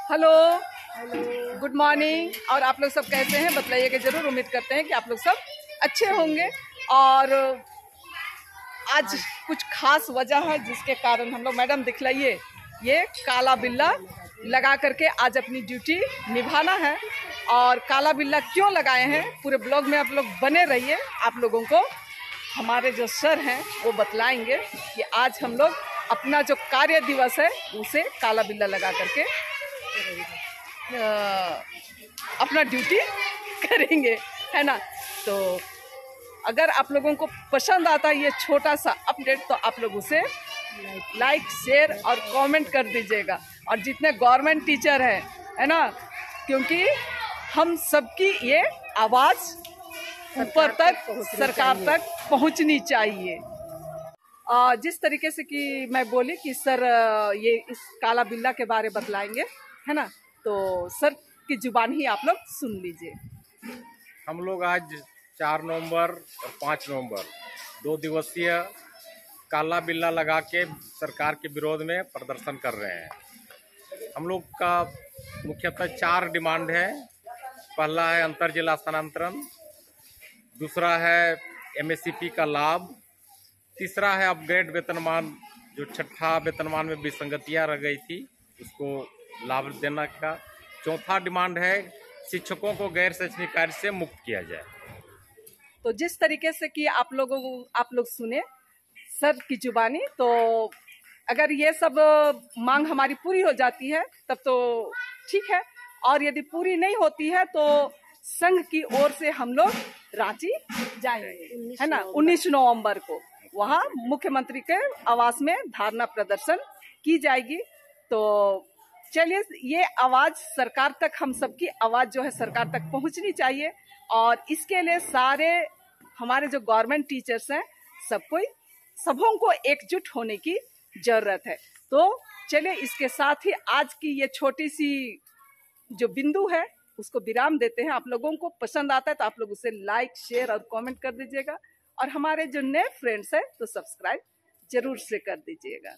Hello good morning. और आप लोग सब कैसे हैं बताइएगा जरूर। उम्मीद करते हैं कि आप लोग सब अच्छे होंगे। और आज कुछ खास वजह है जिसके कारण हम लोग, मैडम दिखलाइए, ये काला बिल्ला लगा करके आज अपनी ड्यूटी निभाना है। और काला बिल्ला क्यों लगाए हैं पूरे ब्लॉग में आप लोग बने रहिए। आप लोगों को हमारे जो सर हैं वो बतलाएंगे कि आज हम लोग अपना जो कार्य दिवस है उसे काला बिल्ला लगा करके अपना ड्यूटी करेंगे, है ना। तो अगर आप लोगों को पसंद आता है ये छोटा सा अपडेट तो आप लोग उसे लाइक शेयर और कमेंट कर दीजिएगा। और जितने गवर्नमेंट टीचर हैं, है ना, क्योंकि हम सबकी ये आवाज़ ऊपर तक, सरकार तक पहुंचनी चाहिए। जिस तरीके से कि मैं बोली कि सर ये इस काला बिल्ला के बारे बतलाएंगे, है ना, तो सर की जुबान ही आप लोग सुन लीजिए। हम लोग आज 4 नवंबर और 5 नवंबर 2 दिवसीय काला बिल्ला लगा के सरकार के विरोध में प्रदर्शन कर रहे हैं। हम लोग का मुख्यतः 4 डिमांड है। पहला है अंतर जिला स्थानांतरण, दूसरा है एमएससीपी का लाभ, तीसरा है अपग्रेड वेतनमान, जो छठा वेतनमान में विसंगतियां रह गई थी उसको लाभ देने का, चौथा डिमांड है शिक्षकों को गैर शैक्षणिक कार्य से मुक्त किया जाए। तो जिस तरीके से कि आप लोग सुने सर की जुबानी, तो अगर ये सब मांग हमारी पूरी हो जाती है तब तो ठीक है, और यदि पूरी नहीं होती है तो संघ की ओर से हम लोग रांची जाएंगे, है ना। 19 नवंबर को वहाँ मुख्यमंत्री के आवास में धरना प्रदर्शन की जाएगी। तो चलिए, ये आवाज सरकार तक, हम सबकी आवाज जो है सरकार तक पहुंचनी चाहिए। और इसके लिए सारे हमारे जो गवर्नमेंट टीचर्स हैं सबों को एकजुट होने की जरूरत है। तो चलिए, इसके साथ ही आज की ये छोटी सी जो बिंदु है उसको विराम देते हैं। आप लोगों को पसंद आता है तो आप लोग उसे लाइक शेयर और कमेंट कर दीजिएगा। और हमारे जो नए फ्रेंड्स हैं तो सब्सक्राइब जरूर से कर दीजिएगा।